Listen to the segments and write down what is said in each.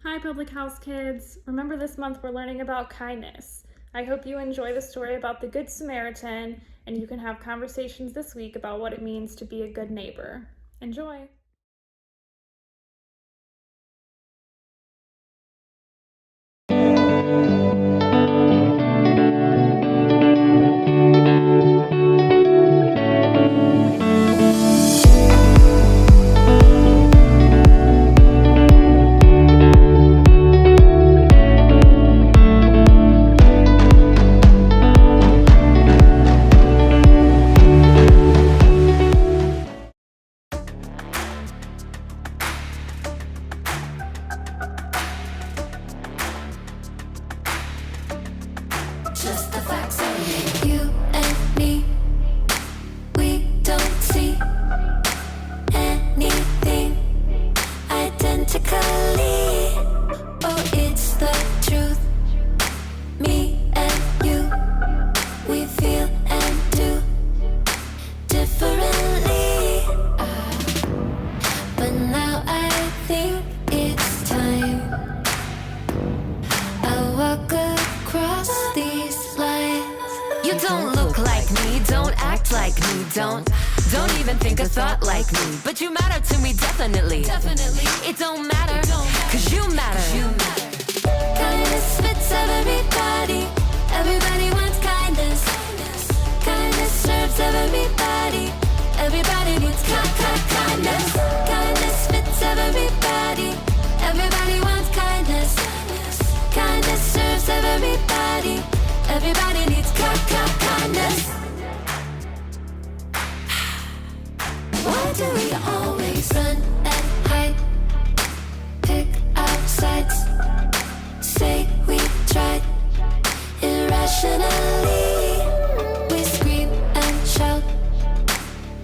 Hi, Public House kids. Remember this month we're learning about kindness. I hope you enjoy the story about the Good Samaritan and you can have conversations this week about what it means to be a good neighbor. Enjoy! Just the facts of you and me. We don't see anything identically. Oh, it's the truth. Me and you, we feel and do differently. But now I think it's time I walk across these lines. You don't look like me, don't act like me, don't even think a thought like me. But you matter to me, definitely. It don't matter, cause you matter. Kindness fits everybody. Everybody wants kindness. Kindness serves everybody. Everybody needs kindness. Kindness fits everybody. Everybody wants kindness. Kindness serves everybody. Everybody needs kindness. Why do we always run and hide? Pick our sides. Say we tried. Irrationally, we scream and shout.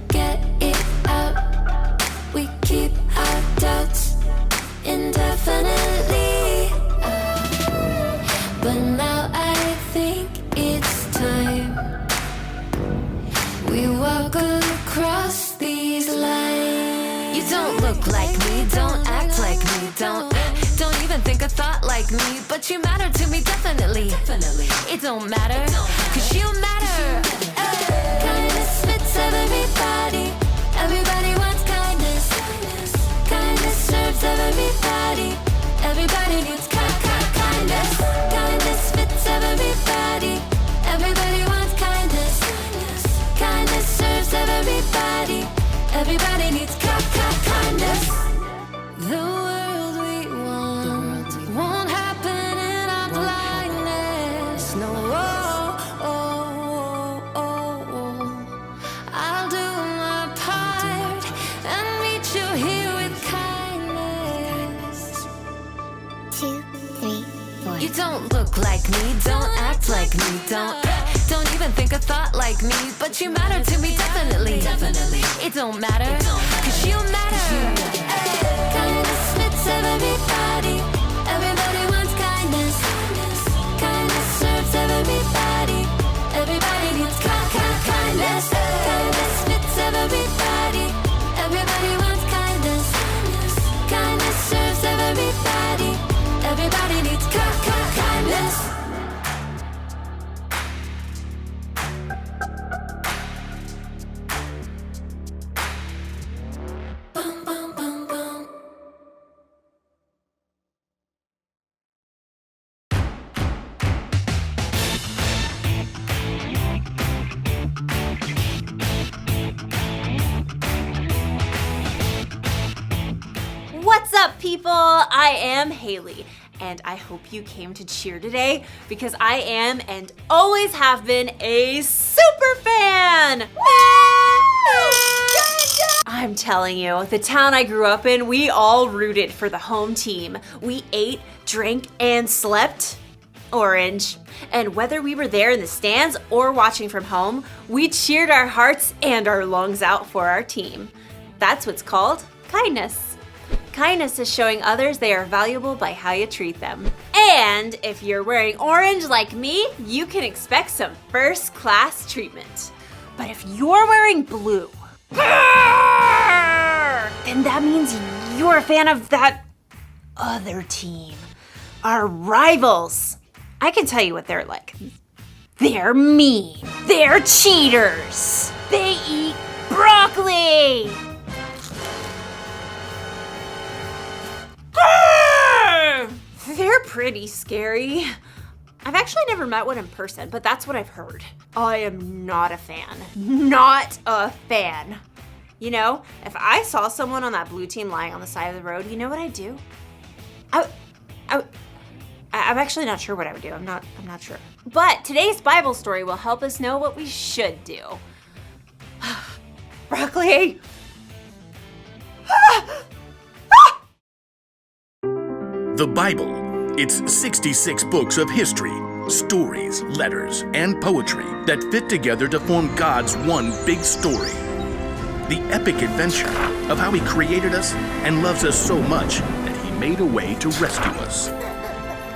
Get it out. We keep our doubts indefinitely. But now I think it's time we walk across these lines. You don't look like me, don't act like me, don't even think a thought like me. But you matter to me, definitely. It don't matter, cause you matter. Kindness fits everybody. Everybody wants kindness. Kindness serves everybody. Everybody needs kindness. Kindness fits everybody. Everybody wants kindness. Kindness serves everybody. Everybody needs kindness. The world we want won't happen in our blindness. No, I'll do my part and meet you here with kindness. 2, 3, 4. You don't look like me, don't act like me, don't even think a thought like me. But you matter to me, definitely. It don't matter, cause you matter. Kindness fits everybody. Everybody wants kindness. Kindness serves everybody. Everybody needs kindness. Kindness fits everybody. Everybody wants kindness. Kindness serves everybody. Everybody needs kindness. Boom, boom, boom, boom. What's up, people? I am Haley, and I hope you came to cheer today because I am and always have been a super fan! I'm telling you, the town I grew up in, we all rooted for the home team. We ate, drank, and slept orange. And whether we were there in the stands or watching from home, we cheered our hearts and our lungs out for our team. That's what's called kindness. Kindness is showing others they are valuable by how you treat them. And if you're wearing orange like me, you can expect some first-class treatment. But if you're wearing blue, then that means you're a fan of that other team, our rivals. I can tell you what they're like. They're mean. They're cheaters. They eat broccoli. They're pretty scary. I've actually never met one in person, but that's what I've heard. I am not a fan. Not a fan. You know, if I saw someone on that blue team lying on the side of the road, you know what I'd do? I'm actually not sure what I would do. I'm not sure. But today's Bible story will help us know what we should do. Broccoli! The Bible. It's 66 books of history, stories, letters, and poetry that fit together to form God's one big story. The epic adventure of how He created us and loves us so much that He made a way to rescue us.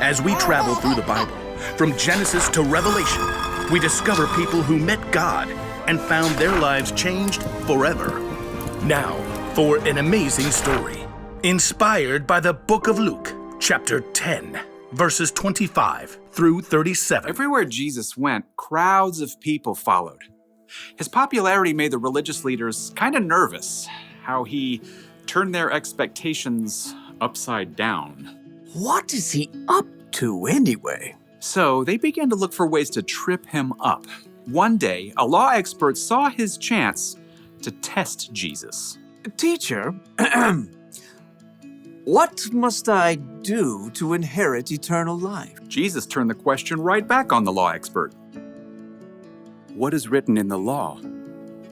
As we travel through the Bible, from Genesis to Revelation, we discover people who met God and found their lives changed forever. Now, for an amazing story, inspired by the book of Luke, chapter 10, verses 25 through 37. Everywhere Jesus went, crowds of people followed. His popularity made the religious leaders kind of nervous, how he turned their expectations upside down. What is he up to anyway? So they began to look for ways to trip him up. One day, a law expert saw his chance to test Jesus. Teacher, what must I do to inherit eternal life? Jesus turned the question right back on the law expert. What is written in the law?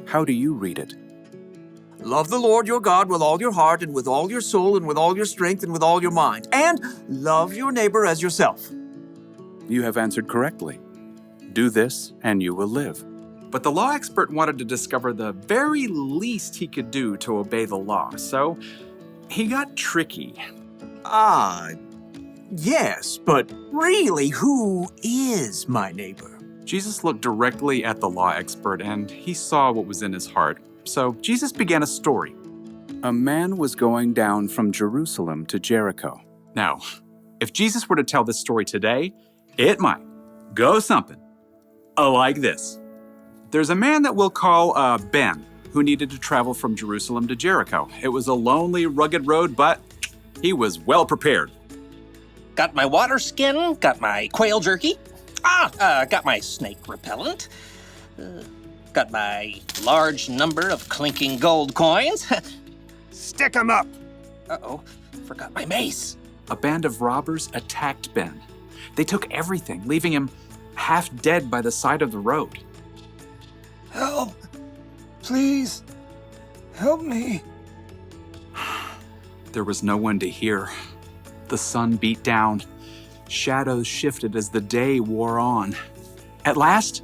How do you read it? Love the Lord your God with all your heart and with all your soul and with all your strength and with all your mind. And love your neighbor as yourself. You have answered correctly. Do this and you will live. But the law expert wanted to discover the very least he could do to obey the law, so he got tricky. Yes, but really, who is my neighbor? Jesus looked directly at the law expert and he saw what was in his heart. So Jesus began a story. A man was going down from Jerusalem to Jericho. Now, if Jesus were to tell this story today, it might go something like this. There's a man that we'll call Ben, who needed to travel from Jerusalem to Jericho. It was a lonely, rugged road, but he was well prepared. Got my water skin, got my quail jerky, got my snake repellent, got my large number of clinking gold coins. Stick 'em up! Uh-oh, forgot my mace. A band of robbers attacked Ben. They took everything, leaving him half dead by the side of the road. Help! Please, help me. There was no one to hear. The sun beat down. Shadows shifted as the day wore on. At last,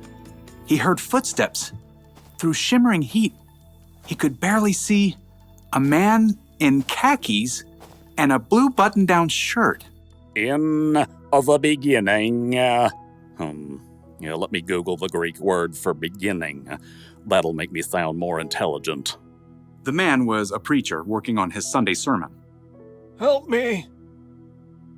he heard footsteps. Through shimmering heat, he could barely see a man in khakis and a blue button-down shirt. In the beginning, let me Google the Greek word for beginning. That'll make me sound more intelligent. The man was a preacher working on his Sunday sermon. Help me.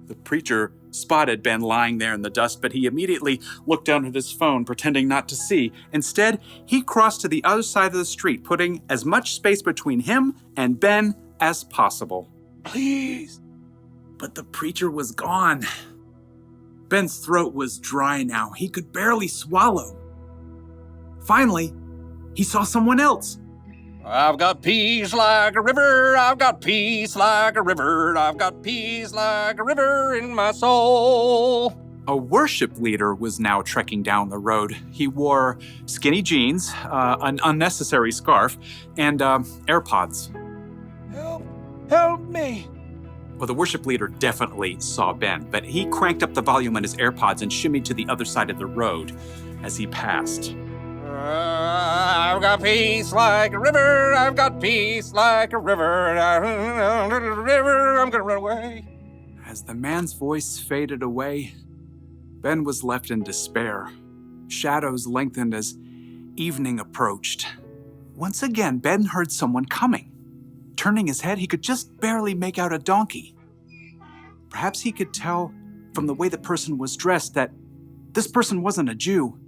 The preacher spotted Ben lying there in the dust, but he immediately looked down at his phone, pretending not to see. Instead, he crossed to the other side of the street, putting as much space between him and Ben as possible. Please. But the preacher was gone. Ben's throat was dry now. He could barely swallow. Finally, he saw someone else. I've got peace like a river, I've got peace like a river, I've got peace like a river in my soul. A worship leader was now trekking down the road. He wore skinny jeans, an unnecessary scarf, and AirPods. Help me. Well, the worship leader definitely saw Ben, but he cranked up the volume on his AirPods and shimmied to the other side of the road as he passed. I've got peace like a river, I've got peace like a river, I'm gonna run away. As the man's voice faded away, Ben was left in despair. Shadows lengthened as evening approached. Once again, Ben heard someone coming. Turning his head, he could just barely make out a donkey. Perhaps he could tell from the way the person was dressed that this person wasn't a Jew.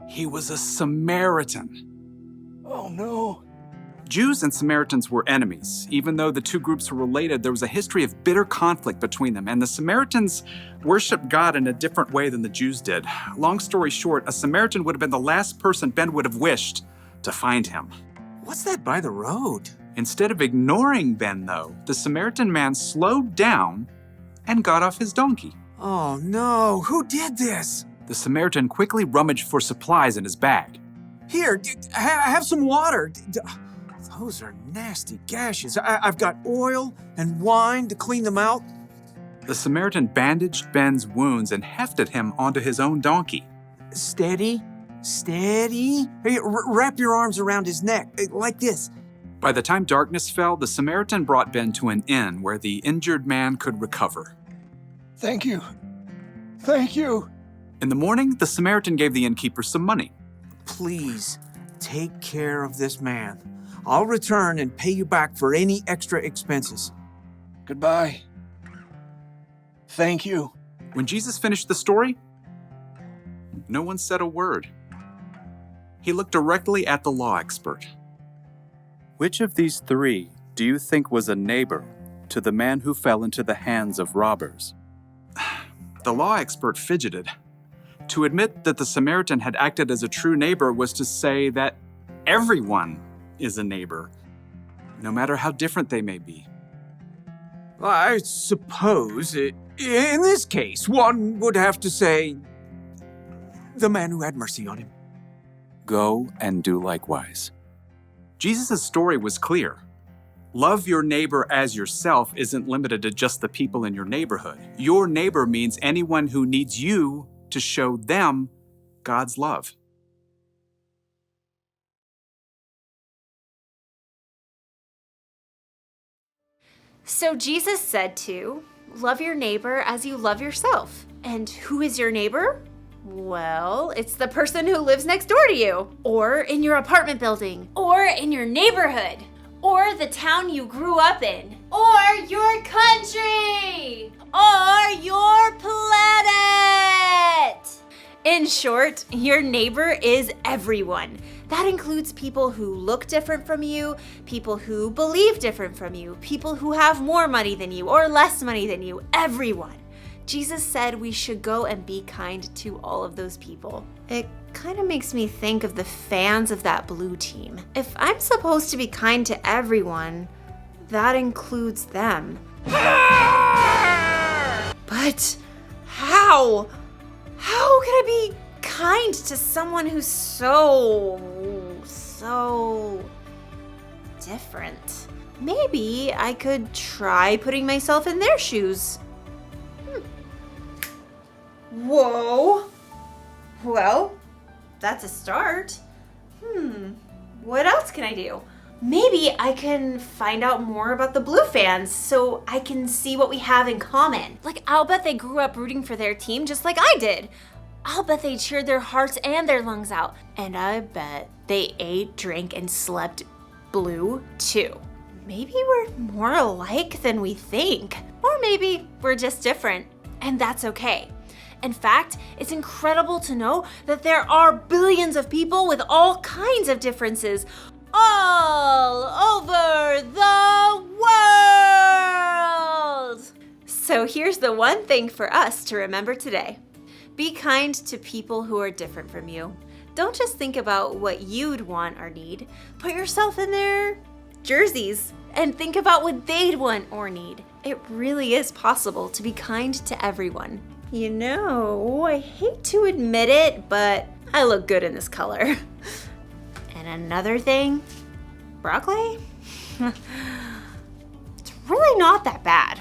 He was a Samaritan. Oh no. Jews and Samaritans were enemies. Even though the two groups were related, there was a history of bitter conflict between them, and the Samaritans worshiped God in a different way than the Jews did. Long story short, a Samaritan would have been the last person Ben would have wished to find him. What's that by the road? Instead of ignoring Ben, though, the Samaritan man slowed down and got off his donkey. Oh no, who did this? The Samaritan quickly rummaged for supplies in his bag. Here, have some water. Those are nasty gashes. I've got oil and wine to clean them out. The Samaritan bandaged Ben's wounds and hefted him onto his own donkey. Steady, steady. Hey, wrap your arms around his neck, like this. By the time darkness fell, the Samaritan brought Ben to an inn where the injured man could recover. Thank you. Thank you. In the morning, the Samaritan gave the innkeeper some money. Please, take care of this man. I'll return and pay you back for any extra expenses. Goodbye. Thank you. When Jesus finished the story, no one said a word. He looked directly at the law expert. Which of these three do you think was a neighbor to the man who fell into the hands of robbers? The law expert fidgeted. To admit that the Samaritan had acted as a true neighbor was to say that everyone is a neighbor, no matter how different they may be. I suppose, in this case, one would have to say, the man who had mercy on him. Go and do likewise. Jesus' story was clear. Love your neighbor as yourself isn't limited to just the people in your neighborhood. Your neighbor means anyone who needs you to show them God's love. So Jesus said to love your neighbor as you love yourself. And who is your neighbor? Well, it's the person who lives next door to you, or in your apartment building, or in your neighborhood, or the town you grew up in, or your country, or your planet. In short, your neighbor is everyone. That includes people who look different from you, people who believe different from you, people who have more money than you or less money than you, everyone. Jesus said we should go and be kind to all of those people. It kind of makes me think of the fans of that blue team. If I'm supposed to be kind to everyone, that includes them. But how? How can I be kind to someone who's so different? Maybe I could try putting myself in their shoes. Whoa. Well, that's a start. What else can I do? Maybe I can find out more about the Blue fans so I can see what we have in common. Like, I'll bet they grew up rooting for their team just like I did. I'll bet they cheered their hearts and their lungs out. And I bet they ate, drank, and slept blue too. Maybe we're more alike than we think. Or maybe we're just different. And that's okay. In fact, it's incredible to know that there are billions of people with all kinds of differences all over the world. So here's the one thing for us to remember today. Be kind to people who are different from you. Don't just think about what you'd want or need. Put yourself in their jerseys and think about what they'd want or need. It really is possible to be kind to everyone. You know, I hate to admit it, but I look good in this color. And another thing, broccoli? It's really not that bad.